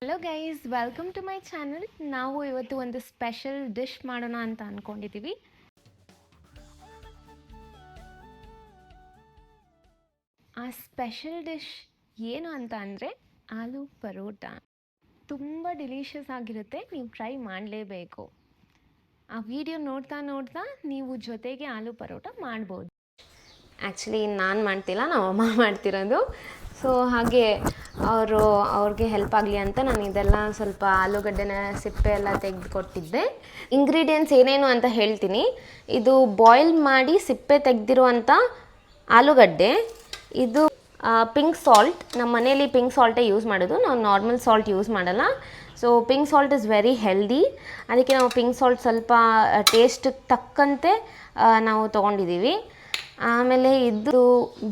Hello guys, welcome to my channel. ನಾವು ಇವತ್ತು ಒಂದು ಸ್ಪೆಷಲ್ ಡಿಶ್ ಮಾಡೋಣ ಅಂತ ಅಂದ್ಕೊಂಡಿದ್ದೀವಿ. ಆ ಸ್ಪೆಷಲ್ ಡಿಶ್ ಏನು ಅಂತ ಅಂದರೆ ಆಲೂ ಪರೋಟ. ತುಂಬ ಡಿಲಿಷಿಯಸ್ ಆಗಿರುತ್ತೆ, ನೀವು ಟ್ರೈ ಮಾಡಲೇಬೇಕು. ಆ ವಿಡಿಯೋ ನೋಡ್ತಾ ನೋಡ್ತಾ ನೀವು ಜೊತೆಗೆ ಆಲೂ ಪರೋಟ ಮಾಡ್ಬೋದು. ಆ್ಯಕ್ಚುಲಿ ನಾನು ಮಾಡ್ತಿಲ್ಲ, ನಮ್ಮ ಅಮ್ಮ ಮಾಡ್ತಿರೋದು. ಸೊ ಹಾಗೆ ಅವ್ರಿಗೆ ಹೆಲ್ಪ್ ಆಗಲಿ ಅಂತ ನಾನು ಇದೆಲ್ಲ ಸ್ವಲ್ಪ ಆಲೂಗಡ್ಡೆನ ಸಿಪ್ಪೆ ಎಲ್ಲ ತೆಗೆದು ಕೊಟ್ಟಿದ್ದೆ. ಇಂಗ್ರೀಡಿಯೆಂಟ್ಸ್ ಏನೇನು ಅಂತ ಹೇಳ್ತೀನಿ. ಇದು ಬಾಯ್ಲ್ ಮಾಡಿ ಸಿಪ್ಪೆ ತೆಗೆದಿರುವಂಥ ಆಲೂಗಡ್ಡೆ. ಇದು ಪಿಂಕ್ ಸಾಲ್ಟ್. ನಮ್ಮ ಮನೇಲಿ ಪಿಂಕ್ ಸಾಲ್ಟೇ ಯೂಸ್ ಮಾಡೋದು, ನಾವು ನಾರ್ಮಲ್ ಸಾಲ್ಟ್ ಯೂಸ್ ಮಾಡಲ್ಲ. So pink salt is very healthy, ಅದಕ್ಕೆ ನಾವು ಪಿಂಕ್ ಸಾಲ್ಟ್ ಸ್ವಲ್ಪ ಟೇಸ್ಟಿಗೆ ತಕ್ಕಂತೆ ನಾವು ತೊಗೊಂಡಿದ್ದೀವಿ. ಆಮೇಲೆ ಇದು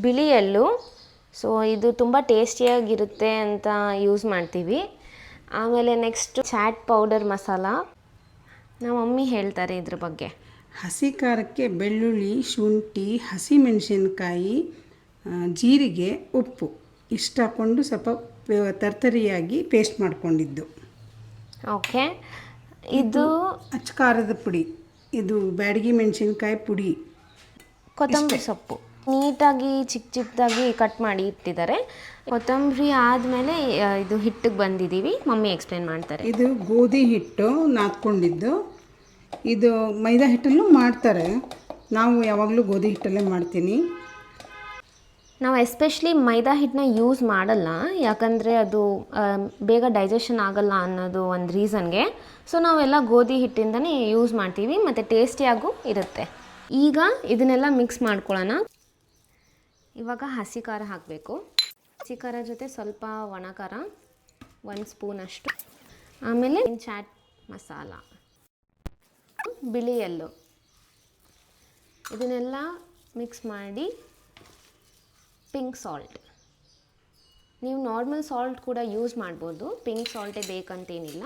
ಬಿಳಿ ಎಳ್ಳು. ಸೊ ಇದು ತುಂಬ ಟೇಸ್ಟಿಯಾಗಿರುತ್ತೆ ಅಂತ ಯೂಸ್ ಮಾಡ್ತೀವಿ. ಆಮೇಲೆ ನೆಕ್ಸ್ಟ್ ಚಾಟ್ ಪೌಡರ್ ಮಸಾಲ. ನಮ್ಮ ಮಮ್ಮಿ ಹೇಳ್ತಾರೆ ಇದ್ರ ಬಗ್ಗೆ. ಹಸಿ ಖಾರಕ್ಕೆ ಬೆಳ್ಳುಳ್ಳಿ, ಶುಂಠಿ, ಹಸಿಮೆಣಸಿನ್ಕಾಯಿ, ಜೀರಿಗೆ, ಉಪ್ಪು ಇಷ್ಟು ಹಾಕ್ಕೊಂಡು ಸ್ವಲ್ಪ ತರ್ತರಿಯಾಗಿ ಪೇಸ್ಟ್ ಮಾಡ್ಕೊಂಡಿದ್ದು. ಓಕೆ, ಇದು ಅಚ್ಚ ಖಾರದ ಪುಡಿ, ಇದು ಬ್ಯಾಡಗಿ ಮೆಣಸಿನ್ಕಾಯಿ ಪುಡಿ, ಕೊತ್ತಂಬರಿ ಸೊಪ್ಪು ನೀಟಾಗಿ ಚಿಕ್ಕ ಚಿಕ್ಕದಾಗಿ ಕಟ್ ಮಾಡಿ ಇಟ್ಟಿದ್ದಾರೆ. ಕೊತ್ತಂಬರಿ ಆದಮೇಲೆ ಇದು ಹಿಟ್ಟಿಗೆ ಬಂದಿದ್ದೀವಿ, ಮಮ್ಮಿ ಎಕ್ಸ್ಪ್ಲೇನ್ ಮಾಡ್ತಾರೆ. ಇದು ಗೋಧಿ ಹಿಟ್ಟು ನಾದ್ಕೊಂಡಿದ್ದು. ಇದು ಮೈದಾ ಹಿಟ್ಟಲ್ಲೂ ಮಾಡ್ತಾರೆ, ನಾವು ಯಾವಾಗಲೂ ಗೋಧಿ ಹಿಟ್ಟಲ್ಲೇ ಮಾಡ್ತೀನಿ. ನಾವು ಎಸ್ಪೆಷಲಿ ಮೈದಾ ಹಿಟ್ಟನ್ನ ಯೂಸ್ ಮಾಡಲ್ಲ, ಯಾಕಂದರೆ ಅದು ಬೇಗ ಡೈಜೆಷನ್ ಆಗಲ್ಲ ಅನ್ನೋದು ಒಂದು ರೀಸನ್ಗೆ. ಸೊ ನಾವೆಲ್ಲ ಗೋಧಿ ಹಿಟ್ಟಿಂದನೇ ಯೂಸ್ ಮಾಡ್ತೀವಿ, ಮತ್ತು ಟೇಸ್ಟಿಯಾಗೂ ಇರುತ್ತೆ. ಈಗ ಇದನ್ನೆಲ್ಲ ಮಿಕ್ಸ್ ಮಾಡ್ಕೊಳ್ಳೋಣ. ಇವಾಗ ಹಸಿ ಖಾರ ಹಾಕಬೇಕು. ಹಸಿ ಖಾರ ಜೊತೆ ಸ್ವಲ್ಪ ಒಣ ಖಾರ, 1 ಸ್ಪೂನಷ್ಟು. ಆಮೇಲೆ ಚಾಟ್ ಮಸಾಲ, ಬಿಳಿ ಎಳ್ಳು, ಇದನ್ನೆಲ್ಲ ಮಿಕ್ಸ್ ಮಾಡಿ ಪಿಂಕ್ ಸಾಲ್ಟ್. ನೀವು ನಾರ್ಮಲ್ ಸಾಲ್ಟ್ ಕೂಡ ಯೂಸ್ ಮಾಡ್ಬೋದು, ಪಿಂಕ್ ಸಾಲ್ಟೇ ಬೇಕಂತೇನಿಲ್ಲ,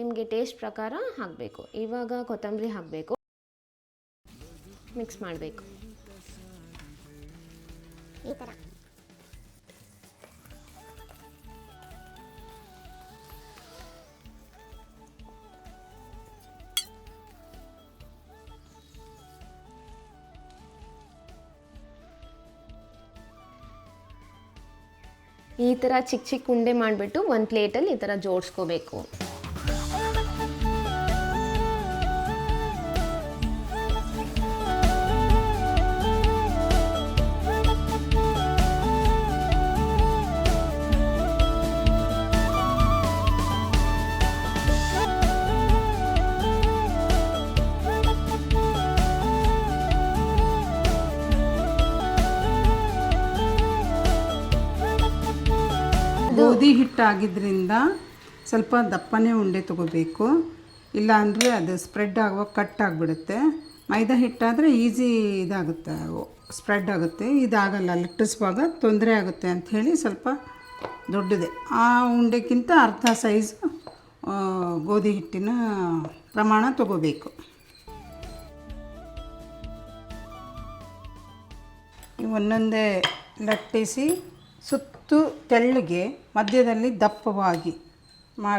ನಿಮಗೆ ಟೇಸ್ಟ್ ಪ್ರಕಾರ ಹಾಕಬೇಕು. ಇವಾಗ ಕೊತ್ತಂಬರಿ ಹಾಕಬೇಕು, ಮಿಕ್ಸ್ ಮಾಡಬೇಕು. ಈ ಥರ ಚಿಕ್ಕ ಚಿಕ್ಕ ಉಂಡೆ ಮಾಡಿಬಿಟ್ಟು ಒಂದು ಪ್ಲೇಟಲ್ಲಿ ಈ ಥರ ಜೋಡಿಸ್ಕೋಬೇಕು. ಗೋಧಿ ಹಿಟ್ಟಾಗಿದ್ದರಿಂದ ಸ್ವಲ್ಪ ದಪ್ಪನೇ ಉಂಡೆ ತೊಗೋಬೇಕು, ಇಲ್ಲ ಅಂದರೆ ಅದು ಸ್ಪ್ರೆಡ್ ಆಗುವಾಗ ಕಟ್ ಆಗಿಬಿಡುತ್ತೆ. ಮೈದಾ ಹಿಟ್ಟಾದರೆ ಈಸಿ ಇದಾಗುತ್ತೆ, ಸ್ಪ್ರೆಡ್ ಆಗುತ್ತೆ. ಇದಾಗಲ್ಲ, ಲಟ್ಟಿಸುವಾಗ ತೊಂದರೆ ಆಗುತ್ತೆ ಅಂಥೇಳಿ ಸ್ವಲ್ಪ ದೊಡ್ಡದೆ, ಆ ಉಂಡೆಗಿಂತ ಅರ್ಧ ಸೈಜ್ ಗೋಧಿ ಹಿಟ್ಟಿನ ಪ್ರಮಾಣ ತೊಗೋಬೇಕು. ಒಂದೊಂದೇ ಲಟ್ಟಿಸಿ ಸುತ್ತು ತೆಳ್ಳಗೆ ಮಧ್ಯದಲ್ಲಿ ದಪ್ಪವಾಗಿ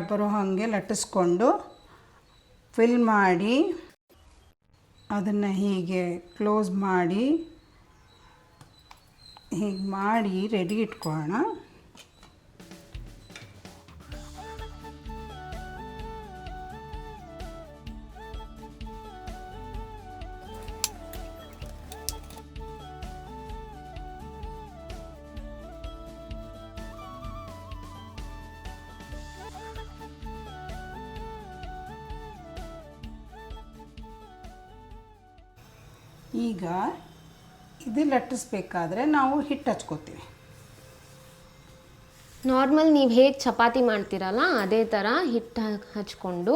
ಬರೋ ಹಾಗೆ ಲಟ್ಟಿಸ್ಕೊಂಡು ಫಿಲ್ ಮಾಡಿ ಅದನ್ನು ಹೀಗೆ ಕ್ಲೋಸ್ ಮಾಡಿ ಹೀಗೆ ಮಾಡಿ ರೆಡಿ ಇಟ್ಕೊಳ್ಳೋಣ. ಈಗ ಇದು ಲಟ್ಟಿಸ್ಬೇಕಾದ್ರೆ ನಾವು ಹಿಟ್ಟು ಹಚ್ಕೋತೀವಿ. ನಾರ್ಮಲ್ ನೀವು ಹೇಗೆ ಚಪಾತಿ ಮಾಡ್ತೀರಲ್ಲ ಅದೇ ಥರ ಹಿಟ್ಟು ಹಚ್ಕೊಂಡು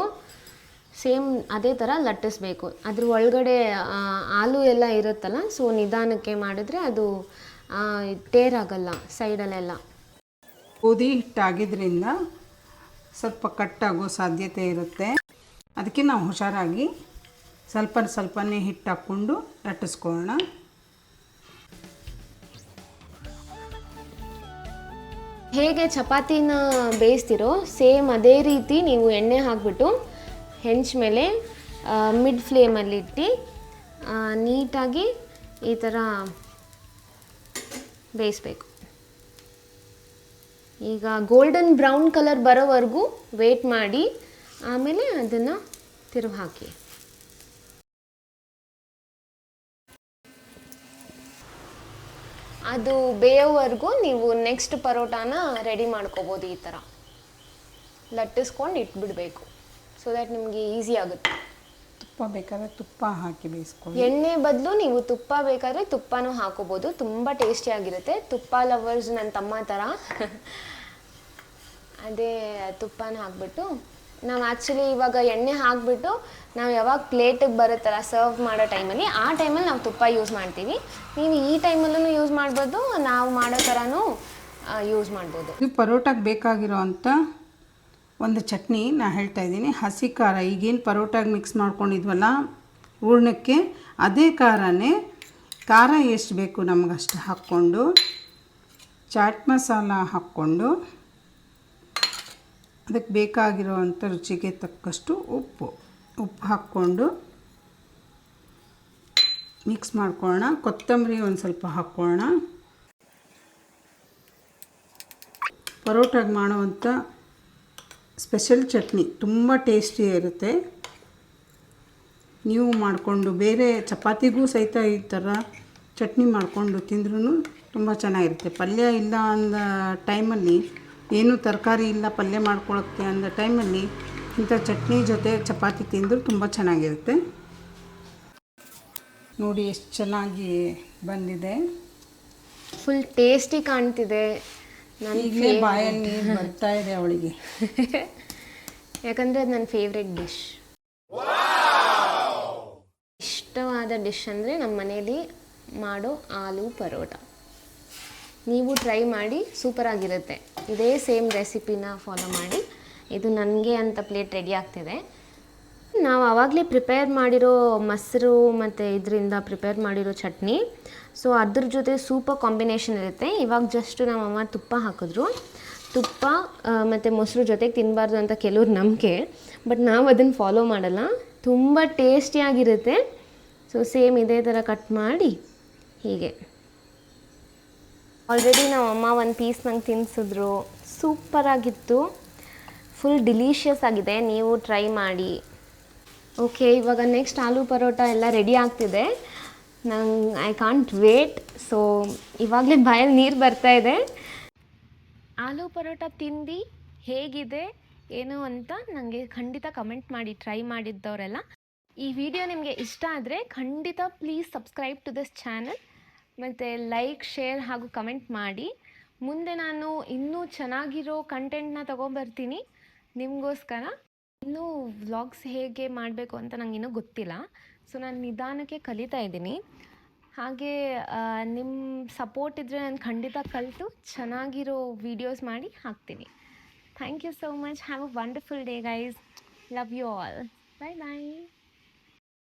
ಸೇಮ್ ಅದೇ ಥರ ಲಟ್ಟಿಸ್ಬೇಕು. ಅದ್ರ ಒಳಗಡೆ ಆಲೂ ಎಲ್ಲ ಇರುತ್ತಲ್ಲ, ಸೊ ನಿಧಾನಕ್ಕೆ ಮಾಡಿದ್ರೆ ಅದು ಟೇರಾಗಲ್ಲ ಸೈಡಲ್ಲೆಲ್ಲ. ಗೋಧಿ ಹಿಟ್ಟಾಗಿದ್ದರಿಂದ ಸ್ವಲ್ಪ ಕಟ್ಟಾಗೋ ಸಾಧ್ಯತೆ ಇರುತ್ತೆ, ಅದಕ್ಕೆ ನಾವು ಹುಷಾರಾಗಿ ಸ್ವಲ್ಪನೇ ಹಿಟ್ಟು ಹಾಕ್ಕೊಂಡು ಲಟ್ಟಿಸ್ಕೊಳ್ಳೋಣ. ಹೇಗೆ ಚಪಾತಿನ ಬೇಯಿಸ್ತಿರೋ ಸೇಮ್ ಅದೇ ರೀತಿ ನೀವು ಎಣ್ಣೆ ಹಾಕಿಬಿಟ್ಟು ಹೆಂಚ ಮೇಲೆ ಮಿಡ್ ಫ್ಲೇಮಲ್ಲಿಟ್ಟು ನೀಟಾಗಿ ಈ ಥರ ಬೇಯಿಸ್ಬೇಕು. ಈಗ ಗೋಲ್ಡನ್ ಬ್ರೌನ್ ಕಲರ್ ಬರೋವರೆಗೂ ವೇಟ್ ಮಾಡಿ ಆಮೇಲೆ ಅದನ್ನು ತಿರುಗಿ ಹಾಕಿ. ಅದು ಬೇಯೋವರೆಗೂ ನೀವು ನೆಕ್ಸ್ಟ್ ಪರೋಟಾನ ರೆಡಿ ಮಾಡ್ಕೋಬೋದು. ಈ ಥರ ಲಟ್ಟಿಸ್ಕೊಂಡು ಇಟ್ಬಿಡಬೇಕು, ಸೊ ದ್ಯಾಟ್ ನಿಮಗೆ ಈಸಿ ಆಗುತ್ತೆ. ತುಪ್ಪ ಬೇಕಾದ್ರೆ ತುಪ್ಪ ಹಾಕಿ ಬೇಯಿಸ್ಕೊಳ್ಳಿ. ಎಣ್ಣೆ ಬದಲು ನೀವು ತುಪ್ಪ ಬೇಕಾದರೆ ತುಪ್ಪನೂ ಹಾಕೋಬೋದು, ತುಂಬ ಟೇಸ್ಟಿಯಾಗಿರುತ್ತೆ. ತುಪ್ಪ ಲವರ್ಸ್ ನನ್ನ ತಮ್ಮ ಥರ ಅದೇ ತುಪ್ಪನ ಹಾಕ್ಬಿಟ್ಟು ನಾವು ಆ್ಯಕ್ಚುಲಿ ಇವಾಗ ಎಣ್ಣೆ ಹಾಕಿಬಿಟ್ಟು ನಾವು ಯಾವಾಗ ಪ್ಲೇಟಿಗೆ ಬರುತ್ತಲ್ಲ ಸರ್ವ್ ಮಾಡೋ ಟೈಮಲ್ಲಿ, ಆ ಟೈಮಲ್ಲಿ ನಾವು ತುಪ್ಪ ಯೂಸ್ ಮಾಡ್ತೀವಿ. ನೀವು ಈ ಟೈಮಲ್ಲೂ ಯೂಸ್ ಮಾಡ್ಬೋದು, ನಾವು ಮಾಡೋ ಥರನೂ ಯೂಸ್ ಮಾಡ್ಬೋದು. ಇದು ಪರೋಟಾಗೆ ಬೇಕಾಗಿರೋ ಅಂಥ ಒಂದು ಚಟ್ನಿ ನಾನು ಹೇಳ್ತಾ ಇದ್ದೀನಿ. ಹಸಿ ಖಾರ, ಈಗೇನು ಪರೋಟಾಗೆ ಮಿಕ್ಸ್ ಮಾಡ್ಕೊಂಡಿದ್ವಲ್ಲ ಹೂರ್ಣಕ್ಕೆ, ಅದೇ ಖಾರನೇ. ಖಾರ ಎಷ್ಟು ಬೇಕು ನಮಗಷ್ಟು ಹಾಕ್ಕೊಂಡು, ಚಾಟ್ ಮಸಾಲ ಹಾಕ್ಕೊಂಡು, ಅದಕ್ಕೆ ಬೇಕಾಗಿರೋವಂಥ ರುಚಿಗೆ ತಕ್ಕಷ್ಟು ಉಪ್ಪು ಹಾಕ್ಕೊಂಡು ಮಿಕ್ಸ್ ಮಾಡ್ಕೊಳ್ಳೋಣ. ಕೊತ್ತಂಬರಿ ಒಂದು ಸ್ವಲ್ಪ ಹಾಕ್ಕೊಳ್ಳೋಣ. ಪರೋಟಾಗೆ ಮಾಡೋವಂಥ ಸ್ಪೆಷಲ್ ಚಟ್ನಿ ತುಂಬ ಟೇಸ್ಟಿ ಇರುತ್ತೆ. ನೀವು ಮಾಡಿಕೊಂಡು ಬೇರೆ ಚಪಾತಿಗೂ ಸಹಿತ ಈ ಥರ ಚಟ್ನಿ ಮಾಡಿಕೊಂಡು ತಿಂದ್ರೂ ತುಂಬ ಚೆನ್ನಾಗಿರುತ್ತೆ. ಪಲ್ಯ ಇಲ್ಲ ಅಂದ ಟೈಮಲ್ಲಿ, ಏನೂ ತರಕಾರಿ ಇಲ್ಲ ಪಲ್ಯ ಮಾಡ್ಕೊಳ್ಳೋಕ್ಕೆ ಅಂದ ಟೈಮಲ್ಲಿ ಇಂಥ ಚಟ್ನಿ ಜೊತೆ ಚಪಾತಿ ತಿಂದರೂ ತುಂಬ ಚೆನ್ನಾಗಿರುತ್ತೆ. ನೋಡಿ ಎಷ್ಟು ಚೆನ್ನಾಗಿ ಬಂದಿದೆ, ಫುಲ್ ಟೇಸ್ಟಿ ಕಾಣ್ತಿದೆ. ಈಗಲೇ ಬಾಯಲ್ಲಿ ಬರ್ತಾ ಇದೆ ಅವಳಿಗೆ, ಯಾಕಂದರೆ ಅದು ನನ್ನ ಫೇವ್ರೆಟ್ ಡಿಶ್. ಇಷ್ಟವಾದ ಡಿಶ್ ಅಂದರೆ ನಮ್ಮ ಮನೇಲಿ ಮಾಡೋ ಆಲೂ ಪರೋಟ. ನೀವು ಟ್ರೈ ಮಾಡಿ, ಸೂಪರಾಗಿರುತ್ತೆ. ಇದೇ ಸೇಮ್ ರೆಸಿಪಿನ ಫಾಲೋ ಮಾಡಿ. ಇದು ನನಗೆ ಅಂತ ಪ್ಲೇಟ್ ರೆಡಿ ಆಗ್ತಿದೆ. ನಾವು ಆವಾಗಲೇ ಪ್ರಿಪೇರ್ ಮಾಡಿರೋ ಮೊಸರು ಮತ್ತು ಇದರಿಂದ ಪ್ರಿಪೇರ್ ಮಾಡಿರೋ ಚಟ್ನಿ, ಸೊ ಅದ್ರ ಜೊತೆ ಸೂಪರ್ ಕಾಂಬಿನೇಷನ್ ಇರುತ್ತೆ. ಇವಾಗ ಜಸ್ಟು ನಮ್ಮಮ್ಮ ತುಪ್ಪ ಹಾಕಿದ್ರು. ತುಪ್ಪ ಮತ್ತು ಮೊಸರು ಜೊತೆಗೆ ತಿನ್ನಬಾರ್ದು ಅಂತ ಕೆಲವ್ರು ನಂಬಿಕೆ, ಬಟ್ ನಾವು ಅದನ್ನು ಫಾಲೋ ಮಾಡಲ್ಲ. ತುಂಬ ಟೇಸ್ಟಿಯಾಗಿರುತ್ತೆ. ಸೊ ಸೇಮ್ ಇದೇ ಥರ ಕಟ್ ಮಾಡಿ ಹೀಗೆ. ಆಲ್ರೆಡಿ ನಮ್ಮ ಅಮ್ಮ ಒಂದು ಪೀಸ್ ನಂಗೆ ತಿನ್ನಿಸಿದ್ರು, ಸೂಪರಾಗಿತ್ತು, ಫುಲ್ ಡಿಲೀಷಿಯಸ್ ಆಗಿದೆ. ನೀವು ಟ್ರೈ ಮಾಡಿ. ಓಕೆ, ಇವಾಗ ನೆಕ್ಸ್ಟ್ ಆಲೂ ಪರೋಟ ಎಲ್ಲ ರೆಡಿ ಆಗ್ತಿದೆ. ನಂಗೆ ಐ ಕಾಂಟ್ ವೇಟ್. ಸೊ ಇವಾಗಲೇ ಬಾಯಲ್ಲಿ ನೀರು ಬರ್ತಾಯಿದೆ. ಆಲೂ ಪರೋಟ ತಿಂದು ಹೇಗಿದೆ ಏನು ಅಂತ ನನಗೆ ಖಂಡಿತ ಕಮೆಂಟ್ ಮಾಡಿ, ಟ್ರೈ ಮಾಡಿದ್ದವರೆಲ್ಲ. ಈ ವಿಡಿಯೋ ನಿಮಗೆ ಇಷ್ಟ ಆದರೆ ಖಂಡಿತ please subscribe to this channel, ಮತ್ತು ಲೈಕ್, ಶೇರ್ ಹಾಗೂ ಕಮೆಂಟ್ ಮಾಡಿ. ಮುಂದೆ ನಾನು ಇನ್ನೂ ಚೆನ್ನಾಗಿರೋ ಕಂಟೆಂಟ್ನ ತೊಗೊಂಬರ್ತೀನಿ ನಿಮಗೋಸ್ಕರ. ಇನ್ನೂ ವ್ಲಾಗ್ಸ್ ಹೇಗೆ ಮಾಡಬೇಕು ಅಂತ ನಂಗೆ ಇನ್ನೂ ಗೊತ್ತಿಲ್ಲ. ಸೊ ನಾನು ನಿಧಾನಕ್ಕೆ ಕಲಿತಾ ಇದ್ದೀನಿ. ಹಾಗೆ ನಿಮ್ಮ ಸಪೋರ್ಟ್ ಇದ್ದರೆ ನಾನು ಖಂಡಿತ ಕಲಿತು ಚೆನ್ನಾಗಿರೋ ವೀಡಿಯೋಸ್ ಮಾಡಿ ಹಾಕ್ತೀನಿ. Thank you so much. Have a wonderful day guys. Love you all. Bye bye.